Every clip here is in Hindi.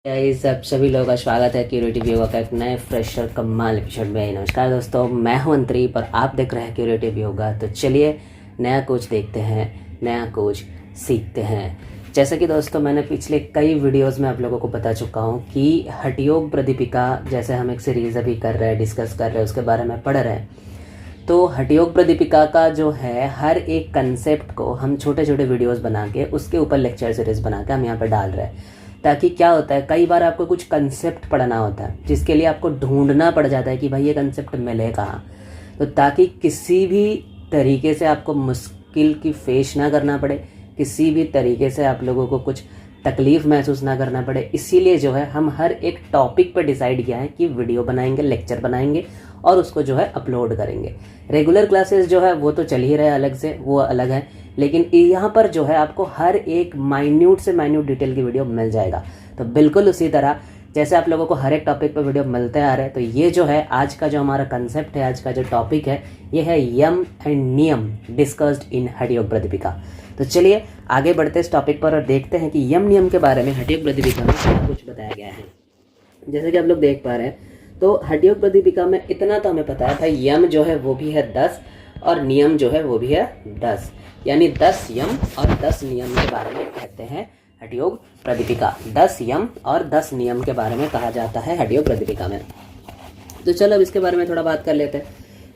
गाइस, आप सभी लोगों का स्वागत है क्यूरेटिव योगा का एक नए फ्रेशर कमाल एपिसोड में। नमस्कार दोस्तों, मैं हूं अंतरीप और आप देख रहे हैं क्यूरेटिव योगा। तो चलिए नया कुछ देखते हैं, नया कुछ सीखते हैं। जैसे कि दोस्तों मैंने पिछले कई वीडियोस में आप लोगों को बता चुका हूं कि हठयोग प्रदीपिका, जैसे हम एक सीरीज़ अभी कर रहे हैं, डिस्कस कर रहे हैं, उसके बारे में पढ़ रहे हैं। तो हठयोग प्रदीपिका का जो है हर एक कंसेप्ट को हम छोटे छोटे वीडियोस बना के उसके ऊपर लेक्चर सीरीज बना के हम यहाँ पर डाल रहे हैं, ताकि क्या होता है, कई बार आपको कुछ कंसेप्ट पढ़ना होता है जिसके लिए आपको ढूंढना पड़ जाता है कि भाई ये कंसेप्ट मिले कहाँ। तो ताकि किसी भी तरीके से आपको मुश्किल की फेस ना करना पड़े, किसी भी तरीके से आप लोगों को कुछ तकलीफ़ महसूस ना करना पड़े, इसीलिए जो है हम हर एक टॉपिक पर डिसाइड किया है कि वीडियो बनाएंगे, लेक्चर बनाएंगे और उसको जो है अपलोड करेंगे। रेगुलर क्लासेस जो है वो तो चल ही रहे अलग से, वो अलग है, लेकिन यहाँ पर जो है आपको हर एक माइन्यूट से माइन्यूट डिटेल की वीडियो मिल जाएगा। तो बिल्कुल उसी तरह जैसे आप लोगों को हर एक टॉपिक पर वीडियो मिलते आ रहे हैं, तो ये जो है आज का जो हमारा कंसेप्ट है, आज का जो टॉपिक है, ये है यम एंड नियम डिस्कस्ड इन हठयोग प्रदीपिका। तो चलिए आगे बढ़ते इस टॉपिक पर और देखते हैं कि यम नियम के बारे में हठयोग प्रदीपिका में क्या कुछ बताया गया है। जैसे कि आप लोग देख पा रहे हैं, तो हठयोग प्रदीपिका में इतना तो हमें पता है भाई, यम जो है वो भी है 10 और नियम जो है वो भी है 10, यानी 10 यम और 10 नियम के बारे में कहते हैं हठयोग प्रदीपिका। 10 यम और 10 नियम के बारे में कहा जाता है हठयोग प्रदीपिका में। तो चलो अब इसके बारे में थोड़ा बात कर लेते हैं।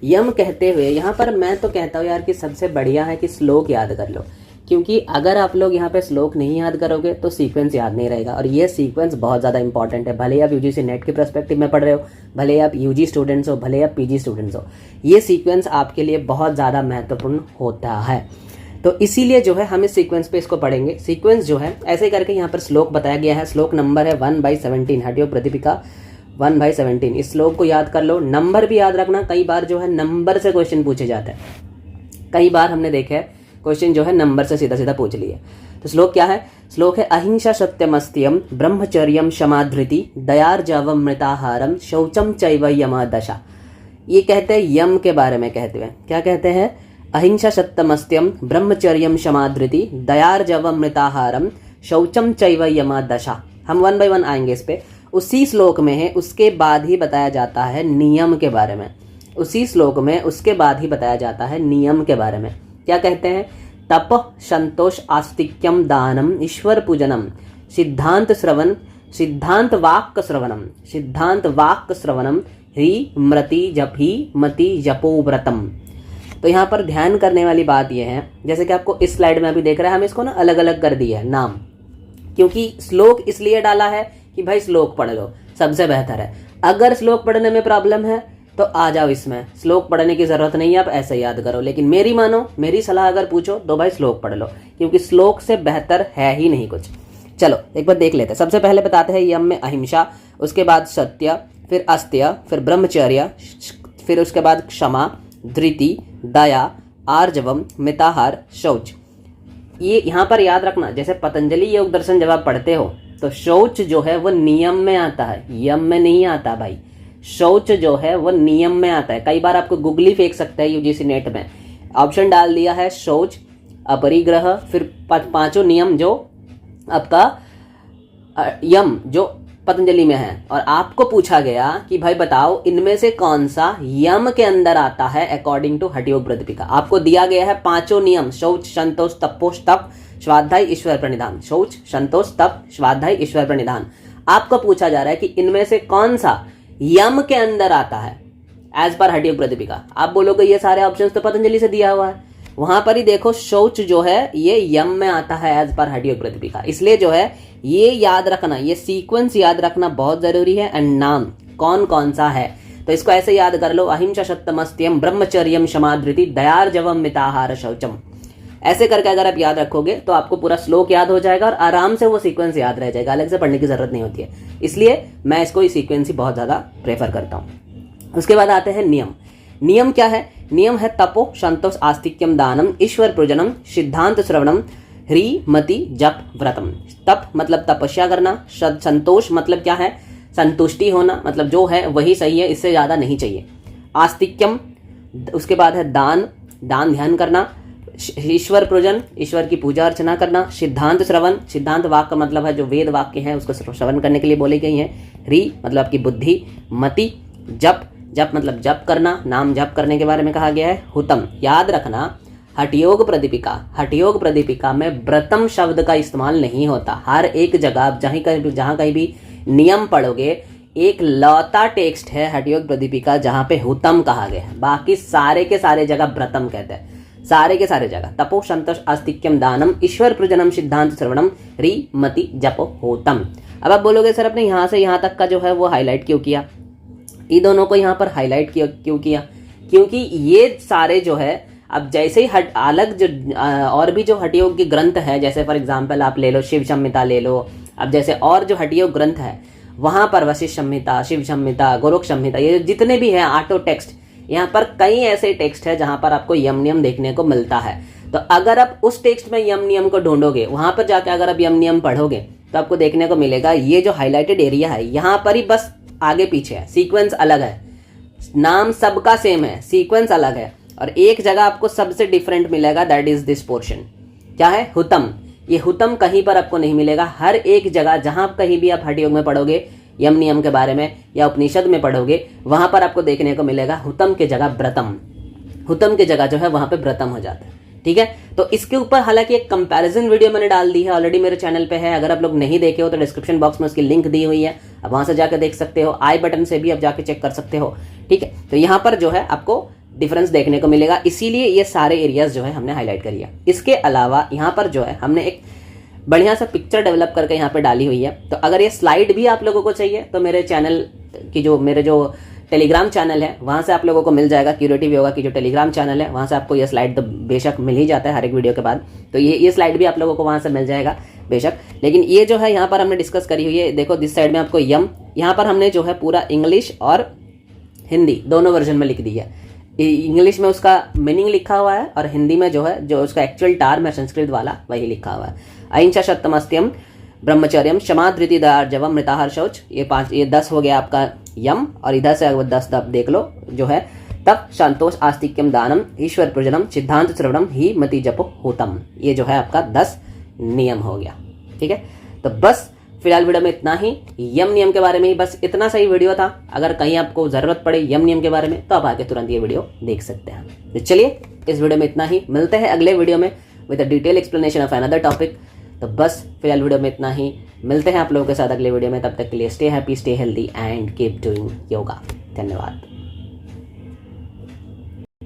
यम कहते हुए यहाँ पर मैं तो कहता हूँ यार कि सबसे बढ़िया है कि श्लोक याद कर लो, क्योंकि अगर आप लोग यहाँ पे श्लोक नहीं याद करोगे तो सीक्वेंस याद नहीं रहेगा, और ये सीक्वेंस बहुत ज़्यादा इंपॉर्टेंट है। भले आप यूजीसी नेट के पर्सपेक्टिव में पढ़ रहे हो, भले आप यूजी स्टूडेंट्स हो, भले आप पीजी स्टूडेंट्स हो, ये सीक्वेंस आपके लिए बहुत ज़्यादा महत्वपूर्ण होता है। तो इसीलिए जो है हम इस सीक्वेंस पे इसको पढ़ेंगे। सीक्वेंस जो है ऐसे करके यहाँ पर श्लोक बताया गया है। श्लोक नंबर है 1/17, हठयोग प्रदीपिका 1/17। इस श्लोक को याद कर लो, नंबर भी याद रखना। कई बार जो है नंबर से क्वेश्चन पूछे जाते हैं, कई बार हमने देखे है क्वेश्चन जो है नंबर से सीधा सीधा पूछ लिए। तो श्लोक क्या है? श्लोक है अहिंसा सत्यमस्त्यम ब्रह्मचर्यम क्षमाधृति दयार्जवम मृताहारम शौचम चैव यम दशा। ये कहते हैं यम के बारे में कहते हुए, क्या कहते हैं? अहिंसा सत्यमस्त्यम ब्रह्मचर्यम क्षमाधृति दयार्जवम मृताहारम शौचम चैव यम दशा। हम 1 by 1 आएंगे इस पे। उसी श्लोक में है, उसके बाद ही बताया जाता है नियम के बारे में। उसी श्लोक में उसके बाद ही बताया जाता है नियम के बारे में। क्या कहते हैं? तप संतोष आस्तिक्यम दानम ईश्वर पूजनम सिद्धांत श्रवण सिद्धांत वाक्य श्रवणम सिद्धांत वाक्य श्रवणम ह्री मृति जपी मति जपो व्रतम। तो यहाँ पर ध्यान करने वाली बात यह है, जैसे कि आपको इस स्लाइड में अभी देख रहे हैं, हम इसको ना अलग अलग कर दिया है नाम, क्योंकि श्लोक इसलिए डाला है कि भाई श्लोक पढ़ लो, सबसे बेहतर है। अगर श्लोक पढ़ने में प्रॉब्लम है तो आ जाओ इसमें, श्लोक पढ़ने की जरूरत नहीं है, आप ऐसे याद करो। लेकिन मेरी मानो, मेरी सलाह अगर पूछो तो भाई श्लोक पढ़ लो, क्योंकि श्लोक से बेहतर है ही नहीं कुछ। चलो एक बार देख लेते हैं। सबसे पहले बताते हैं यम में अहिंसा, उसके बाद सत्य, फिर अस्त्य, फिर ब्रह्मचर्य, फिर उसके बाद क्षमा, धृति, दया, आर्जवम, मिताहार, शौच। ये यहाँ पर याद रखना, जैसे पतंजलि योग दर्शन जब आप पढ़ते हो तो शौच जो है वो नियम में आता है, यम में नहीं आता भाई। शौच जो है वो नियम में आता है। कई बार आपको गूगली फेंक सकता है यूजीसी नेट में, ऑप्शन डाल दिया है शौच, अपरिग्रह, फिर 5 नियम जो आपका यम जो पतंजलि में है, और आपको पूछा गया कि भाई बताओ इनमें से कौन सा यम के अंदर आता है अकॉर्डिंग टू हठयोग प्रदीपिका। आपको दिया गया है 5 नियम, शौच, संतोष, तपोष, तप, स्वाध्याय, ईश्वर प्रणिधान। शौच, संतोष, तप, स्वाध्याय, ईश्वर प्रणिधान। आपको पूछा जा रहा है कि इनमें से कौन सा यम के अंदर आता है एज पर हठयोग प्रदीपिका। आप बोलोगे ये सारे ऑप्शंस तो पतंजलि से दिया हुआ है, वहां पर ही देखो शौच जो है ये यम में आता है एज पर हठयोग प्रदीपिका। इसलिए जो है ये याद रखना, ये सीक्वेंस याद रखना बहुत जरूरी है, एंड नाम कौन कौन सा है तो इसको ऐसे याद कर लो, अहिंसा सत्यमस्त्यम ब्रह्मचर्यम क्षमाधृति दयार्जवम मिताहार शौचम। ऐसे करके अगर आप याद रखोगे तो आपको पूरा श्लोक याद हो जाएगा और आराम से वो सीक्वेंस याद रह जाएगा, अलग से पढ़ने की जरूरत नहीं होती है। इसलिए मैं इसको ये सीक्वेंस ही बहुत ज्यादा प्रेफर करता हूँ। उसके बाद आते हैं नियम। नियम क्या है? नियम है तपो संतोष आस्तिक्यम दानम ईश्वर पूजनम सिद्धांत श्रवणम ह्री मति जप व्रतम। तप मतलब तपस्या करना, संतोष मतलब क्या है? संतुष्टि होना, मतलब जो है वही सही है, इससे ज्यादा नहीं चाहिए। आस्तिक्यम, उसके बाद है दान, दान ध्यान करना, ईश्वर पूजन, ईश्वर की पूजा अर्चना करना। सिद्धांत श्रवण, सिद्धांत वाक्य का मतलब है जो वेद वाक्य हैं उसको श्रवण करने के लिए बोली गई हैं। री मतलब आपकी बुद्धि। मति जप, जप मतलब जप करना, नाम जप करने के बारे में कहा गया है। हुतम याद रखना, हठयोग प्रदीपिका, हठयोग प्रदीपिका में व्रतम शब्द का इस्तेमाल नहीं होता। हर एक जगह आप जहाँ कहीं भी नियम पढ़ोगे, एक लौता टेक्स्ट है हठयोग प्रदीपिका जहाँ पे हुतम कहा गया है, बाकी सारे के सारे जगह व्रतम कहते हैं, सारे के सारे जगह। तपो संतोष आस्तिक्यम दानम ईश्वर प्रजनम सिद्धांत श्रवणम री मति जपो होतम। अब आप बोलोगे सर आपने यहाँ से यहाँ तक का जो है वो हाईलाइट क्यों किया, ये दोनों को यहाँ पर हाईलाइट क्यों किया? क्योंकि ये सारे जो है अब जैसे ही अलग जो और भी जो हठयोग के ग्रंथ है, जैसे फॉर एग्जाम्पल आप ले लो शिव संहिता ले लो, अब जैसे और जो हठयोग ग्रंथ है वहां पर वशिष्ठ संहिता, शिव संहिता, गोरख संहिता, ये जितने भी हैं आठों टेक्स्ट, यहाँ पर कई ऐसे टेक्स्ट है जहां पर आपको यम नियम देखने को मिलता है। तो अगर आप उस टेक्स्ट में यम नियम को ढूंढोगे, वहां पर जाकर अगर आप यम नियम पढ़ोगे तो आपको देखने को मिलेगा ये जो हाईलाइटेड एरिया है यहाँ पर ही बस आगे पीछे है, सीक्वेंस अलग है, नाम सबका सेम है, सीक्वेंस अलग है, और एक जगह आपको सबसे डिफरेंट मिलेगा, दैट इज दिस पोर्शन। क्या है? हुतम। ये हुतम कहीं पर आपको नहीं मिलेगा। हर एक जगह जहां कहीं भी आप हठयोग में पढ़ोगे यम नियम के बारे में या उपनिषद में पढ़ोगे, वहां पर आपको देखने को मिलेगा हुतम के जगह व्रतम, हुतम के जगह जो है वहां पे व्रतम हो जाता है। ठीक है, तो इसके ऊपर हालांकि एक कंपैरिजन वीडियो मैंने डाल दी है, ऑलरेडी मेरे चैनल पे है। अगर आप लोग नहीं देखे हो तो डिस्क्रिप्शन बॉक्स में उसकी लिंक दी हुई है, अब वहां से जाकर देख सकते हो, आई बटन से भी आप जाके चेक कर सकते हो। ठीक है, तो यहाँ पर जो है आपको डिफरेंस देखने को मिलेगा, इसीलिए ये सारे एरियाज जो है हमने हाईलाइट कर लिया। इसके अलावा यहाँ पर जो है हमने एक बढ़िया सा पिक्चर डेवलप करके यहाँ पे डाली हुई है। तो अगर ये स्लाइड भी आप लोगों को चाहिए तो मेरे चैनल की मेरे जो टेलीग्राम चैनल है वहाँ से आप लोगों को मिल जाएगा। क्यूरेटिव योगा की जो टेलीग्राम चैनल है वहाँ से आपको ये स्लाइड तो बेशक मिल ही जाता है हर एक वीडियो के बाद, तो ये स्लाइड भी आप लोगों को वहाँ से मिल जाएगा बेशक। लेकिन ये जो है यहाँ पर हमने डिस्कस करी हुई है, देखो दिस साइड में आपको यम, यहाँ पर हमने जो है पूरा इंग्लिश और हिंदी दोनों वर्जन में लिख दी है। इंग्लिश में उसका मीनिंग लिखा हुआ है और हिंदी में जो है जो उसका एक्चुअल टर्म है संस्कृत वाला वही लिखा हुआ है। अहिंसा सत्यमस्त्यम ब्रह्मचर्यम क्षमा धृति दार्जवम मृताहार शौच, ये 10 हो गया आपका यम, और इधर से अगर 10 तब देख लो जो है तब संतोष आस्तिक्यम दानम ईश्वर प्रजनम सिद्धांत श्रवणम ही मति जपो होतम, ये जो है आपका 10 नियम हो गया। ठीक है, तो बस फिलहाल वीडियो में इतना ही, यम नियम के बारे में ही बस इतना सही वीडियो था। अगर कहीं आपको जरूरत पड़े यम नियम के बारे में तो आप आके तुरंत ये वीडियो देख सकते हैं। तो चलिए इस वीडियो में इतना ही, मिलते हैं अगले वीडियो में with a detail explanation of another topic. तो बस फिलहाल वीडियो में इतना ही, मिलते हैं आप लोगों के साथ अगले वीडियो में। तब तक के लिए stay happy, stay healthy and keep doing yoga. धन्यवाद।